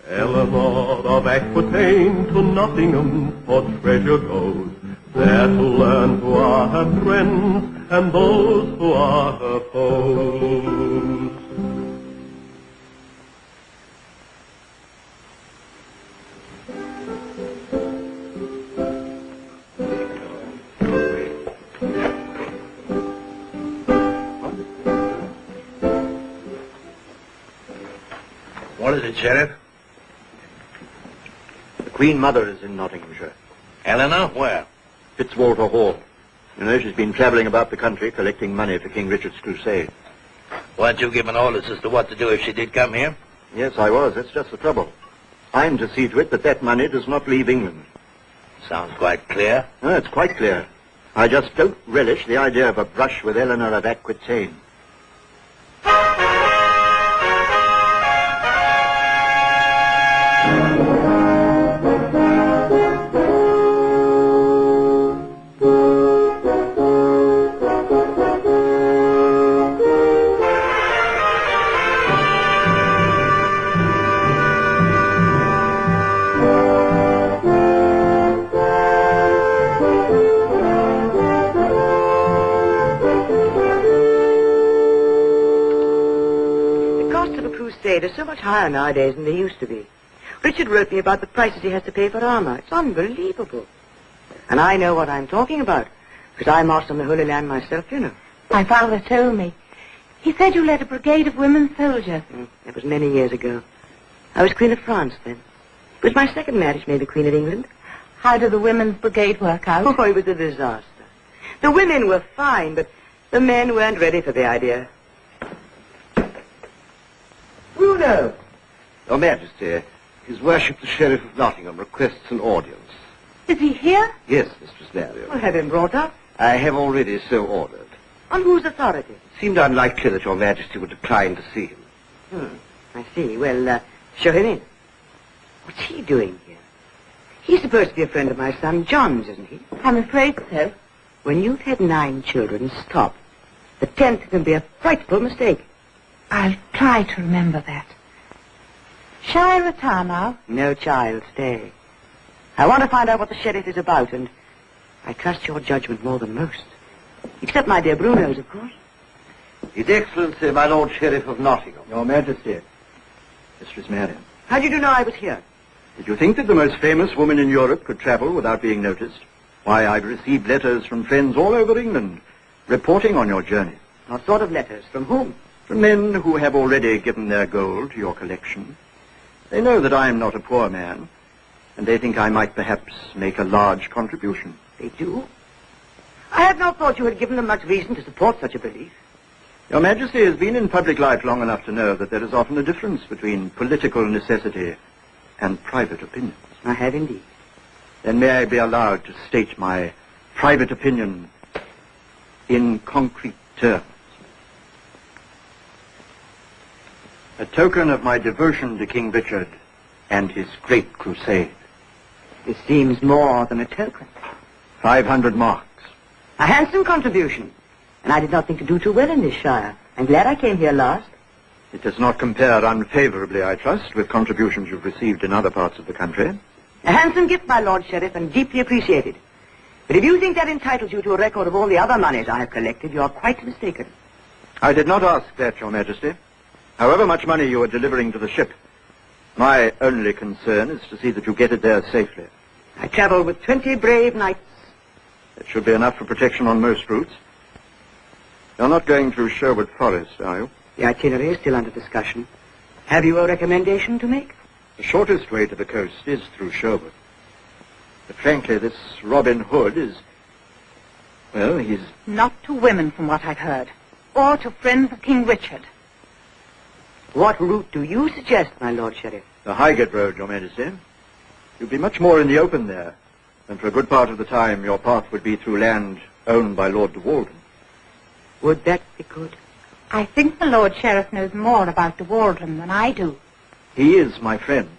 Eleanor of Aquitaine to Nottingham for treasure goes, there to learn who are her friends and those who are her foes. What is it, Sheriff? The Queen Mother is in Nottinghamshire. Eleanor? Where? Fitzwalter Hall. You know, she's been travelling about the country collecting money for King Richard's crusade. Weren't you given orders as to what to do if she did come here? Yes, I was. That's just the trouble. I'm to see to it that that money does not leave England. Sounds quite clear. No, it's quite clear. I just don't relish the idea of a brush with Eleanor of Aquitaine. Are so much higher nowadays than they used to be. Richard wrote me about the prices he has to pay for armor. It's unbelievable. And I know what I'm talking about, because I marched on the Holy Land myself, you know. My father told me. He said you led a brigade of women soldiers. That was many years ago. I was Queen of France then. It was my second marriage made the Queen of England. How did the women's brigade work out? Oh, it was a disaster. The women were fine, but the men weren't ready for the idea. Bruno! Your Majesty, His Worship the Sheriff of Nottingham requests an audience. Is he here? Yes, Mistress Marion. Well, have him brought up. I have already so ordered. On whose authority? It seemed unlikely that Your Majesty would decline to see him. I see. Well, show him in. What's he doing here? He's supposed to be a friend of my son John's, isn't he? I'm afraid so. When you've had 9 children, stop. The 10th can be a frightful mistake. I'll try to remember that. Shall I retire now? No, child, stay. I want to find out what the sheriff is about, and I trust your judgment more than most. Except my dear Bruno's, of course. His Excellency, my Lord Sheriff of Nottingham. Your Majesty, Mistress Marion. How did you know I was here? Did you think that the most famous woman in Europe could travel without being noticed? Why, I've received letters from friends all over England reporting on your journey. What sort of letters? From whom? From men who have already given their gold to your collection. They know that I am not a poor man, and they think I might perhaps make a large contribution. They do? I had not thought you had given them much reason to support such a belief. Your Majesty has been in public life long enough to know that there is often a difference between political necessity and private opinions. I have indeed. Then may I be allowed to state my private opinion in concrete terms. A token of my devotion to King Richard and his great crusade. This seems more than a token. 500 marks. A handsome contribution. And I did not think to do too well in this shire. I'm glad I came here last. It does not compare unfavorably, I trust, with contributions you've received in other parts of the country. A handsome gift, my Lord Sheriff, and deeply appreciated. But if you think that entitles you to a record of all the other monies I have collected, you're quite mistaken. I did not ask that, Your Majesty. However much money you are delivering to the ship, my only concern is to see that you get it there safely. I travel with 20 brave knights. That should be enough for protection on most routes. You're not going through Sherwood Forest, are you? The itinerary is still under discussion. Have you a recommendation to make? The shortest way to the coast is through Sherwood. But frankly, this Robin Hood is... well, he's... Not to women, from what I've heard. Or to friends of King Richard. What route do you suggest, my Lord Sheriff? The Highgate Road, Your Majesty. You'd be much more in the open there, and for a good part of the time your path would be through land owned by Lord de Walden. Would that be good? I think the Lord Sheriff knows more about de Walden than I do. He is my friend,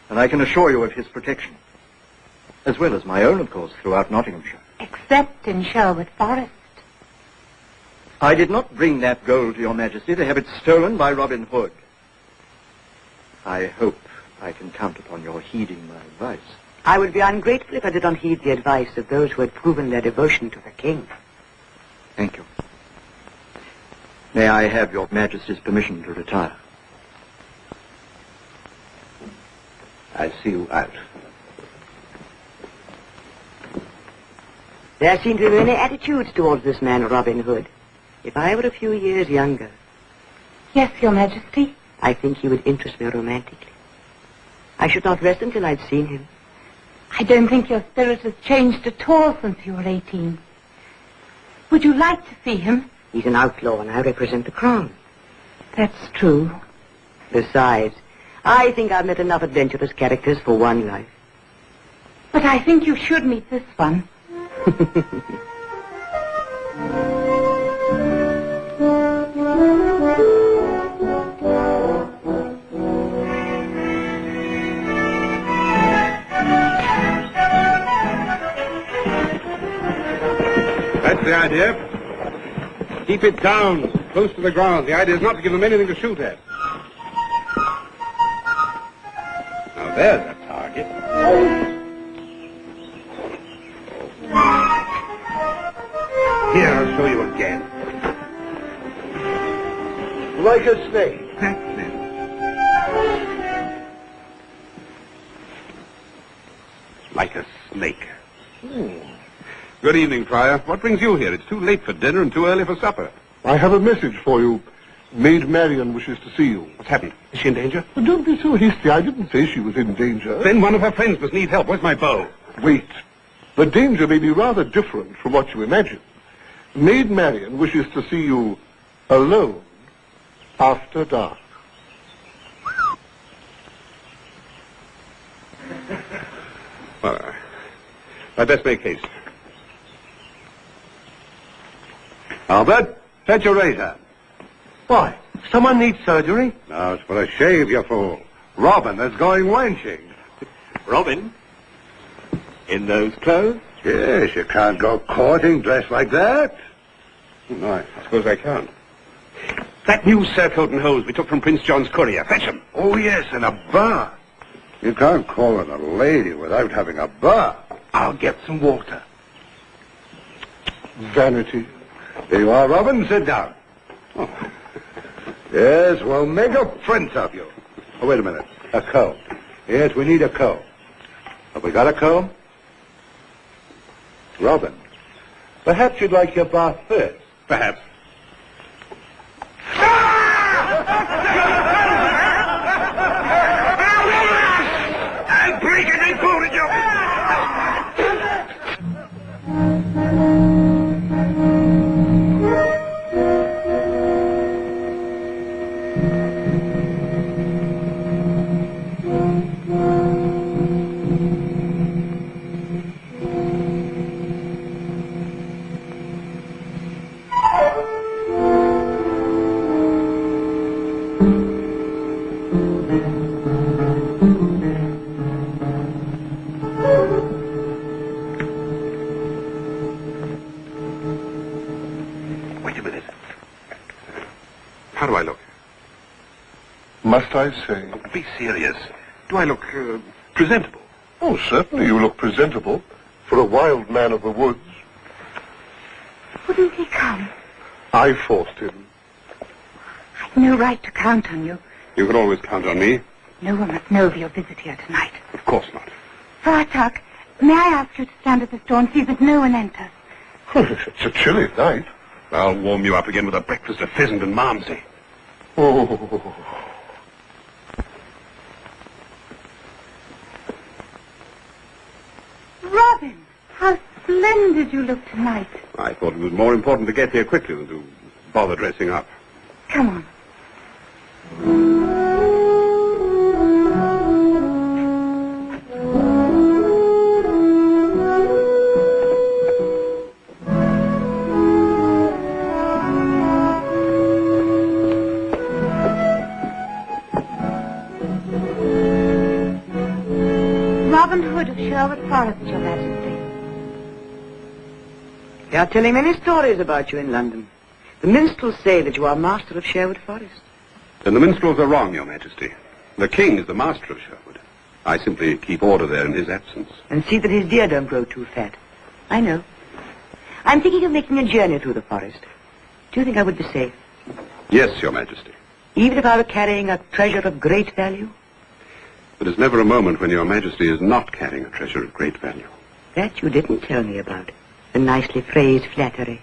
and I can assure you of his protection. As well as my own, of course, throughout Nottinghamshire. Except in Sherwood Forest. I did not bring that gold to Your Majesty to have it stolen by Robin Hood. I hope I can count upon your heeding my advice. I would be ungrateful if I did not heed the advice of those who had proven their devotion to the king. Thank you. May I have your Majesty's permission to retire? I see you out. There seem to be many attitudes towards this man, Robin Hood. If I were a few years younger, Yes, Your Majesty. I think he would interest me romantically. I should not rest until I'd seen him. I don't think your spirit has changed at all since you were 18. Would you like to see him? He's an outlaw, and I represent the crown. That's true. Besides, I think I've met enough adventurous characters for one life. But I think you should meet this one. That's the idea. Keep it down, close to the ground. The idea is not to give them anything to shoot at. Now there's a target. Here, I'll show you again. Like a snake. That's it. Like a snake. Good evening, Friar. What brings you here? It's too late for dinner and too early for supper. I have a message for you. Maid Marian wishes to see you. What's happened? Is she in danger? But don't be so hasty. I didn't say she was in danger. Then one of her friends must need help. Where's my bow? Wait. The danger may be rather different from what you imagine. Maid Marian wishes to see you alone after dark. Well, I'd best make haste. Albert, fetch your razor. Why? Someone needs surgery? Now, it's for a shave, you fool. Robin is going wenching. Robin? In those clothes? Yes, you can't go courting dressed like that. No, I suppose I can't. That new surcoat and hose we took from Prince John's courier. Fetch him. Oh, yes, in a bar. You can't call her a lady without having a bath. I'll get some water. Vanity. Here you are, Robin. Sit down. Oh. Yes, we'll make a prince of you. Oh, wait a minute. A comb. Yes, we need a comb. Have we got a comb? Robin, perhaps you'd like your bath first. Perhaps. I'll break it and fool you. Wait a minute. How do I look? Must I say? Be serious. Do I look presentable? Oh, certainly you look presentable for a wild man of the woods. Wouldn't he come? I forced him. I've no right to count on you. You can always count on me. No one must know of your visit here tonight. Of course not. Vartak, may I ask you to stand at this door and see that no one enters? It's a chilly night. I'll warm you up again with a breakfast of pheasant and malmsey. Oh. Robin, how splendid you look tonight. I thought it was more important to get here quickly than to bother dressing up. Come on. Robin Hood of Sherwood Forest, Your Majesty. They are telling many stories about you in London. The minstrels say that you are master of Sherwood Forest. Then the minstrels are wrong, Your Majesty. The king is the master of Sherwood. I simply keep order there in his absence. And see that his deer don't grow too fat. I know. I'm thinking of making a journey through the forest. Do you think I would be safe? Yes, Your Majesty. Even if I were carrying a treasure of great value? There is never a moment when Your Majesty is not carrying a treasure of great value. That you didn't tell me about. The nicely phrased flattery.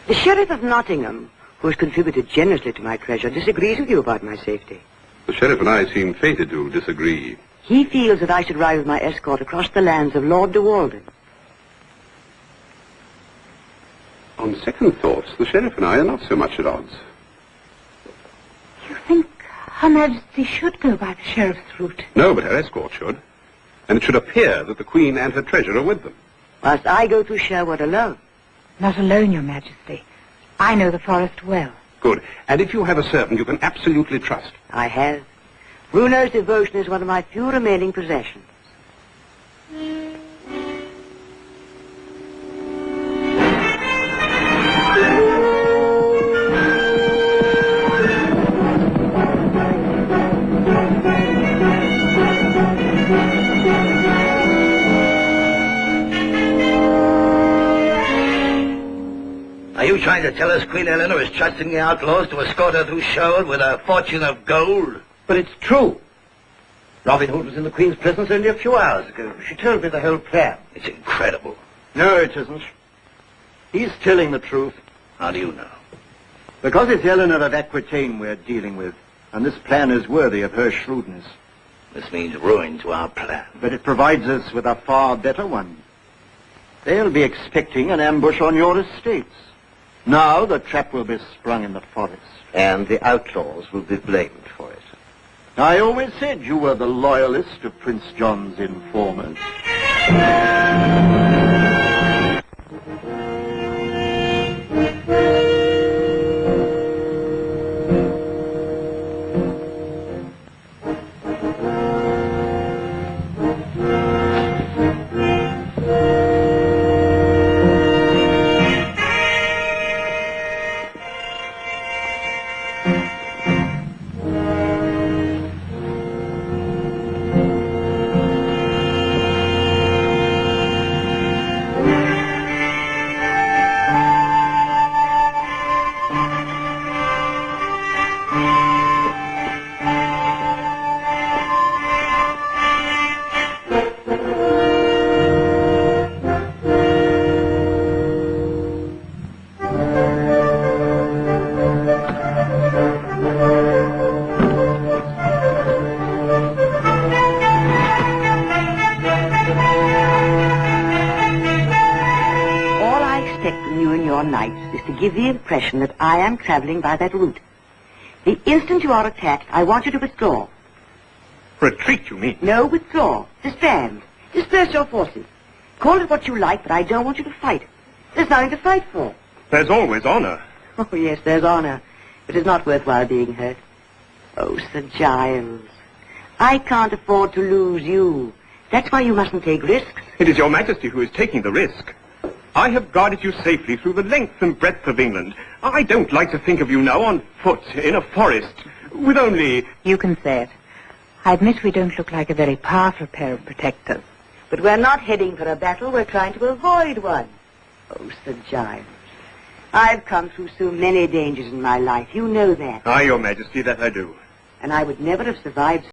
The Sheriff of Nottingham, who has contributed generously to my treasure, disagrees with you about my safety. The sheriff and I seem fated to disagree. He feels that I should ride with my escort across the lands of Lord de Walden. On second thoughts, the sheriff and I are not so much at odds. You think Her Majesty should go by the sheriff's route? No, but her escort should. And it should appear that the Queen and her treasure are with them. Whilst I go through Sherwood alone. Not alone, Your Majesty. I know the forest well. Good. And if you have a servant you can absolutely trust. I have. Bruno's devotion is one of my few remaining possessions. Are you trying to tell us Queen Eleanor is trusting the outlaws to escort her through Sherwood with a fortune of gold? But it's true. Robin Hood was in the Queen's presence only a few hours ago. She told me the whole plan. It's incredible. No, it isn't. He's telling the truth. How do you know? Because it's Eleanor of Aquitaine we're dealing with, and this plan is worthy of her shrewdness. This means ruin to our plan. But it provides us with a far better one. They'll be expecting an ambush on your estates. Now the trap will be sprung in the forest. And the outlaws will be blamed for it. I always said you were the loyalist of Prince John's informers. Give the impression that I am traveling by that route. The instant you are attacked, I want you to withdraw. Retreat, you mean? No, withdraw. Disband. Disperse your forces. Call it what you like, but I don't want you to fight. There's nothing to fight for. There's always honor. Oh, yes, there's honor. But it's not worthwhile being hurt. Oh, Sir Giles. I can't afford to lose you. That's why you mustn't take risks. It is Your Majesty who is taking the risk. I have guarded you safely through the length and breadth of England. I don't like to think of you now on foot in a forest with only... You can say it. I admit we don't look like a very powerful pair of protectors. But we're not heading for a battle. We're trying to avoid one. Oh, Sir Giles. I've come through so many dangers in my life. You know that. Aye, Your Majesty, that I do. And I would never have survived